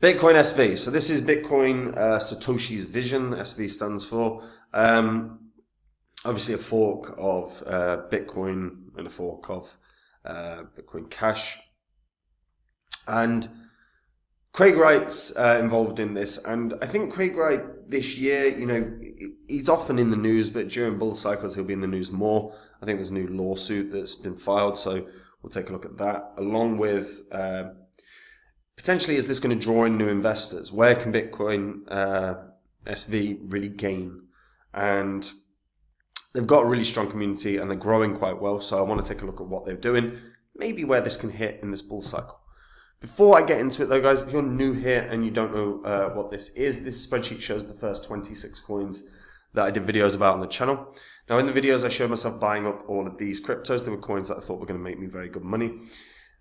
Bitcoin SV. So this is Bitcoin Satoshi's vision. SV stands for. Obviously a fork of Bitcoin and a fork of Bitcoin Cash. And Craig Wright's involved in this, and I think Craig Wright this year, he's often in the news, but during bull cycles he'll be in the news more. I think there's a new lawsuit that's been filed, so we'll take a look at that, along with potentially, is this going to draw in new investors? Where can Bitcoin SV really gain? And they've got a really strong community and they're growing quite well, so I want to take a look at what they're doing, maybe where this can hit in this bull cycle. Before I get into it though, guys, if you're new here and you don't know what this spreadsheet shows the first 26 coins that I did videos about on the channel. Now in the videos I showed myself buying up all of these cryptos. They were coins that I thought were going to make me very good money.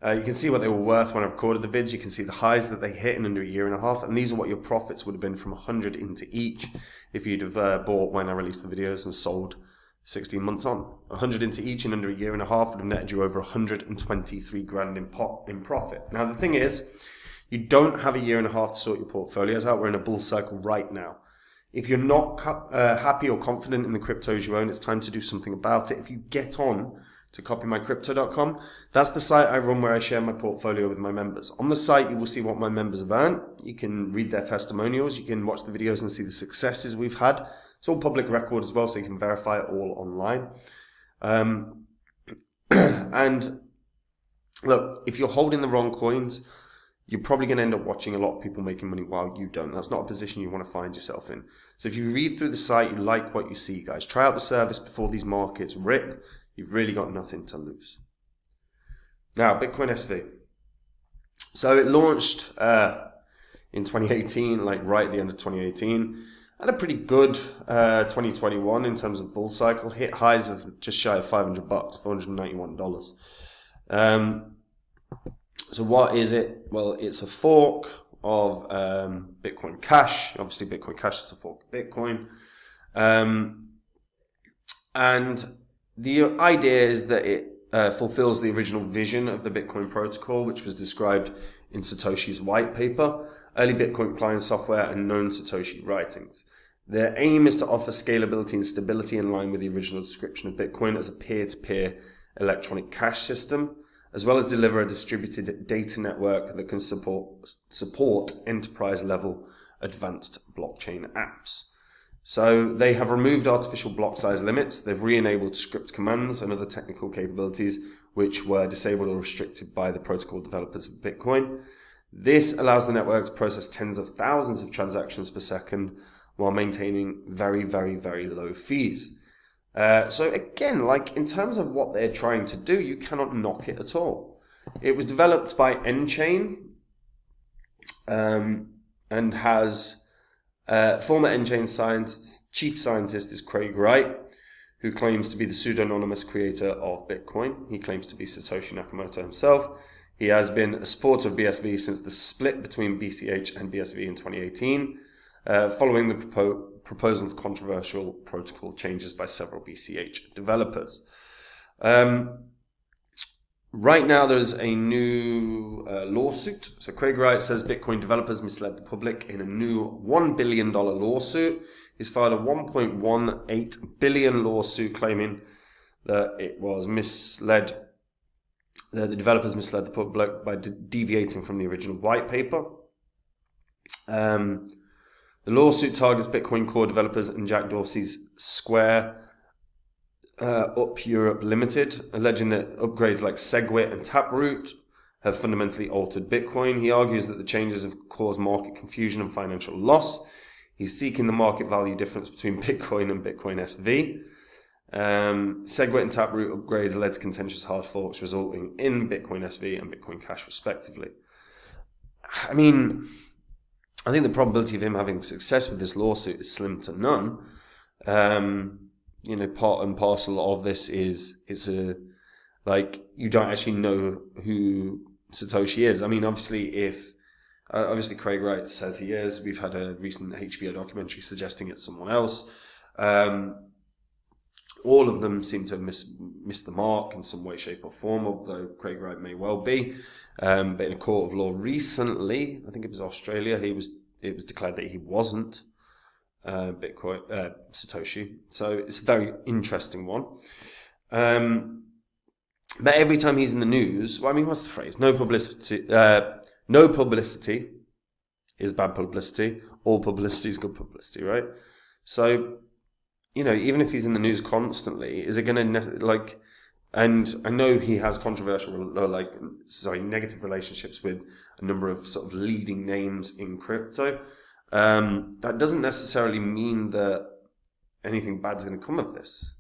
You can see what they were worth when I recorded the vids. You can see the highs that they hit in under a year and a half, and these are what your profits would have been from 100 into each if you'd have bought when I released the videos and sold 16 months on. 100 into each in under a year and a half would have netted you over 123 grand in profit. Now the thing is, you don't have a year and a half to sort your portfolios out. We're in a bull cycle right now. If you're not happy or confident in the cryptos you own, it's time to do something about it. If you get on to copymycrypto.com, that's the site I run where I share my portfolio with my members. On the site you will see what my members have earned. You can read their testimonials, you can watch the videos and see the successes we've had. It's all public record as well, so you can verify it all online. And look, if you're holding the wrong coins, you're probably going to end up watching a lot of people making money while you don't. That's not a position you want to find yourself in. So if you read through the site, you like what you see, guys, try out the service before these markets rip. You've really got nothing to lose. Now, Bitcoin SV. So it launched in 2018, like right at the end of 2018. Had a pretty good 2021 in terms of bull cycle. Hit highs of just shy of $500, $491. So what is it? Well, it's a fork of Bitcoin Cash. Obviously, Bitcoin Cash is a fork of Bitcoin. And the idea is that it fulfills the original vision of the Bitcoin protocol, which was described in Satoshi's white paper, early Bitcoin client software, and known Satoshi writings. Their aim is to offer scalability and stability in line with the original description of Bitcoin as a peer-to-peer electronic cash system, as well as deliver a distributed data network that can support enterprise-level advanced blockchain apps. So they have removed artificial block size limits. They've re-enabled script commands and other technical capabilities which were disabled or restricted by the protocol developers of Bitcoin. This allows the network to process tens of thousands of transactions per second while maintaining very, very, very low fees. So again, like in terms of what they're trying to do, you cannot knock it at all. It was developed by nChain and has former nChain chief scientist is Craig Wright, who claims to be the pseudonymous creator of Bitcoin. He claims to be Satoshi Nakamoto himself. He has been a supporter of BSV since the split between BCH and BSV in 2018, following the proposal of controversial protocol changes by several BCH developers. Right now, there's a new lawsuit. So Craig Wright says Bitcoin developers misled the public in a new $1 billion lawsuit. He's filed a $1.18 billion lawsuit claiming that it was misled. The developers misled the public by deviating from the original white paper. The lawsuit targets Bitcoin core developers and Jack Dorsey's Square Up Europe Limited, alleging that upgrades like SegWit and Taproot have fundamentally altered Bitcoin. He argues that the changes have caused market confusion and financial loss. He's seeking the market value difference between Bitcoin and Bitcoin SV. SegWit and Taproot upgrades led to contentious hard forks, resulting in Bitcoin SV and Bitcoin Cash, respectively. I mean, I think the probability of him having success with this lawsuit is slim to none. Part and parcel of this is you don't actually know who Satoshi is. I mean, obviously Craig Wright says he is. We've had a recent HBO documentary suggesting it's someone else. all of them seem to have missed the mark in some way, shape or form, although Craig Wright may well be. But in a court of law recently, I think it was Australia, it was declared that he wasn't Bitcoin Satoshi. So it's a very interesting one. But every time he's in the news, well, I mean, what's the phrase? No publicity is bad publicity. All publicity is good publicity, right? So, you know, even if he's in the news constantly, is it going to and I know he has negative relationships with a number of sort of leading names in crypto. That doesn't necessarily mean that anything bad's going to come of this.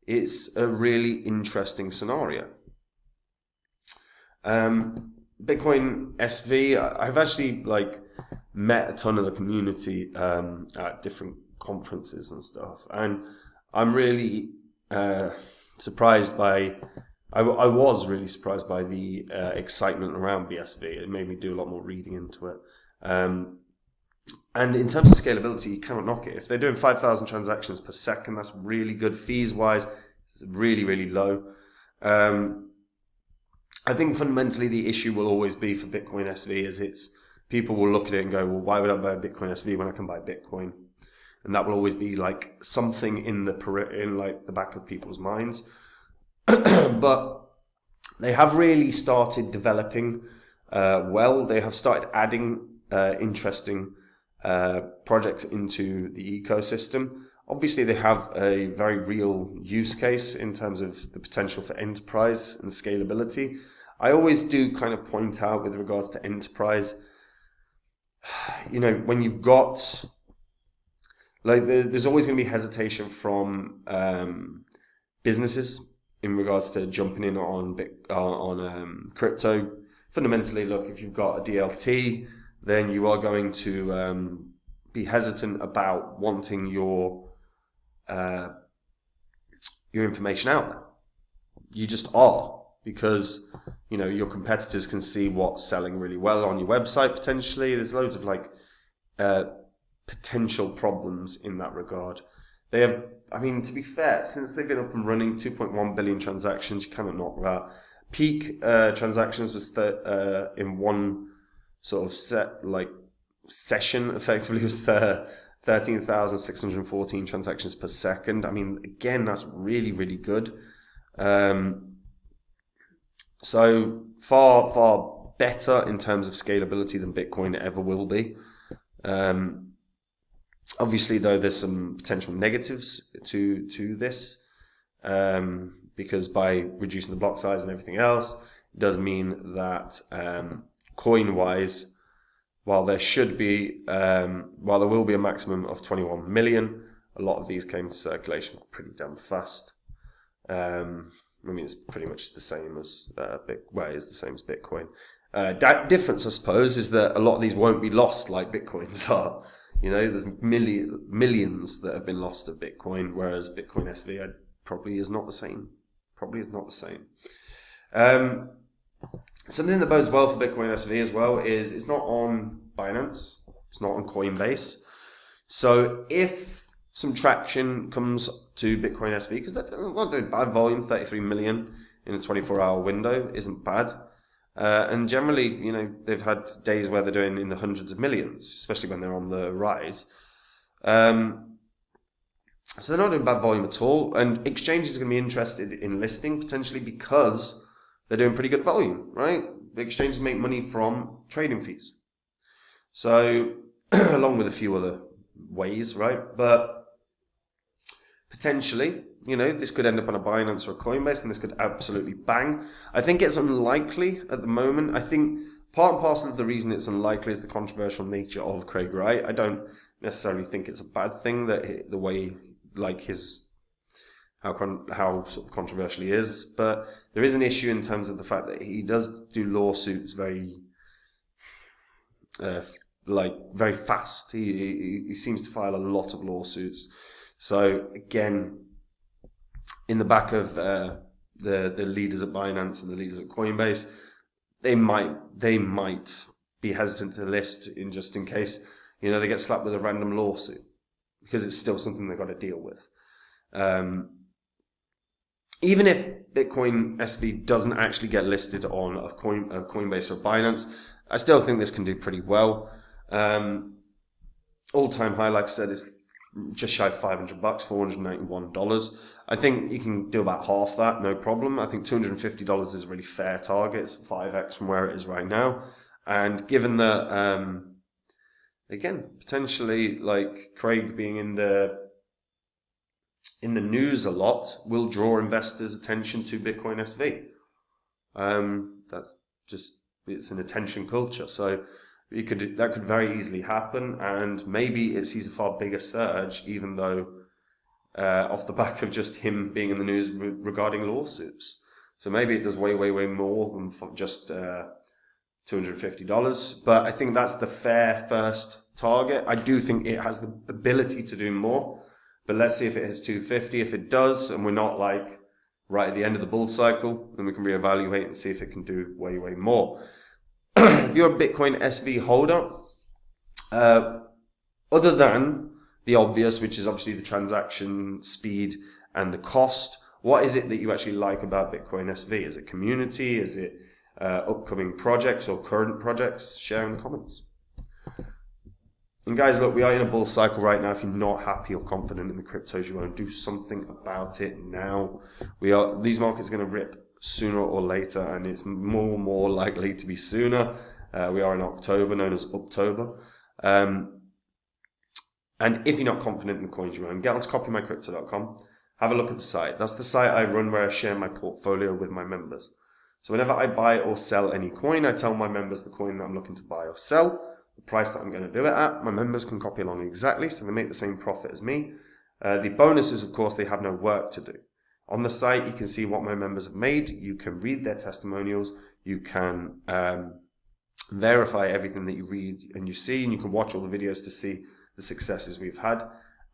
It's a really interesting scenario. Bitcoin SV, I've actually met a ton of the community at different conferences and stuff, and I'm really surprised by. I was really surprised by the excitement around BSV. It made me do a lot more reading into it. And in terms of scalability, you cannot knock it. If they're doing 5,000 transactions per second, that's really good. Fees-wise, it's really, really low. I think fundamentally the issue will always be for Bitcoin SV is people will look at it and go, well, why would I buy Bitcoin SV when I can buy Bitcoin? And that will always be something in the back of people's minds. But they have really started developing well. They have started adding interesting projects into the ecosystem. Obviously, they have a very real use case in terms of the potential for enterprise and scalability. I always do kind of point out with regards to enterprise, you know, when you've got, there's always going to be hesitation from businesses in regards to jumping in on crypto. Fundamentally, look, if you've got a DLT, then you are going to be hesitant about wanting your information out there. You just are, because you know your competitors can see what's selling really well on your website. Potentially, there's loads of potential problems in that regard. They have, I mean, to be fair, since they've been up and running, 2.1 billion transactions, you cannot knock that. Peak transactions was in one sort of session, effectively, was 13,614 transactions per second. I mean, again, that's really, really good. So far, far better in terms of scalability than Bitcoin ever will be. Obviously, though, there's some potential negatives to this, because by reducing the block size and everything else, it does mean that coin-wise, while there will be a maximum of 21 million, a lot of these came to circulation pretty damn fast. I mean, it's pretty much the same as it's the same as Bitcoin. Difference, I suppose, is that a lot of these won't be lost like Bitcoins are. You know, there's millions that have been lost of Bitcoin, whereas Bitcoin SV probably is not the same. Something that bodes well for Bitcoin SV as well is it's not on Binance, it's not on Coinbase. So if some traction comes to Bitcoin SV, because that's not doing bad volume, 33 million in a 24-hour window isn't bad. And generally, you know, they've had days where they're doing in the hundreds of millions, especially when they're on the rise. So they're not doing bad volume at all. And exchanges are going to be interested in listing potentially because they're doing pretty good volume, right? The exchanges make money from trading fees. So, along with a few other ways, right? But potentially, you know, this could end up on a Binance or a Coinbase, and this could absolutely bang. I think it's unlikely at the moment. I think part and parcel of the reason it's unlikely is the controversial nature of Craig Wright. I don't necessarily think it's a bad thing that the way, how sort of controversial he is, but there is an issue in terms of the fact that he does do lawsuits very very fast. He seems to file a lot of lawsuits. So again, in the back of the leaders at Binance and the leaders at Coinbase, they might be hesitant to list just in case, you know, they get slapped with a random lawsuit, because it's still something they've got to deal with. even if Bitcoin SV doesn't actually get listed on a Coinbase or Binance, I still think this can do pretty well. All-time high, like I said, is just shy of $500, $491. I think you can do about half that, no problem. I think $250 is a really fair target. It's 5x from where it is right now. And given that, again, potentially like Craig being in the news a lot will draw investors' attention to Bitcoin SV. That's just, it's an attention culture. So that could very easily happen, and maybe it sees a far bigger surge, even though off the back of just him being in the news regarding lawsuits. So maybe it does way more than just $250. But I think that's the fair first target. I do think it has the ability to do more, but let's see if it hits 250. If it does, and we're not like right at the end of the bull cycle, then we can reevaluate and see if it can do way more. If you're a Bitcoin SV holder, other than the obvious, which is obviously the transaction speed and the cost, what is it that you actually like about Bitcoin SV? Is it community? Is it upcoming projects or current projects? Share in the comments. And guys, look, we are in a bull cycle right now. If you're not happy or confident in the cryptos you own, do something about it now. These markets are going to rip sooner or later, and it's more likely to be sooner. We are in October, known as Uptober. And if you're not confident in the coins you own, get onto copymycrypto.com. Have a look at the site. That's the site I run where I share my portfolio with my members. So whenever I buy or sell any coin, I tell my members the coin that I'm looking to buy or sell, the price that I'm going to do it at. My members can copy along exactly, so they make the same profit as me. The bonus is, of course, they have no work to do. On the site, you can see what my members have made. You can read their testimonials. You can verify everything that you read and you see, and you can watch all the videos to see the successes we've had.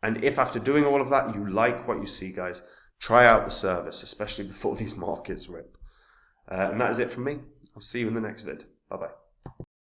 And if after doing all of that, you like what you see, guys, try out the service, especially before these markets rip. And that is it from me. I'll see you in the next vid. Bye-bye.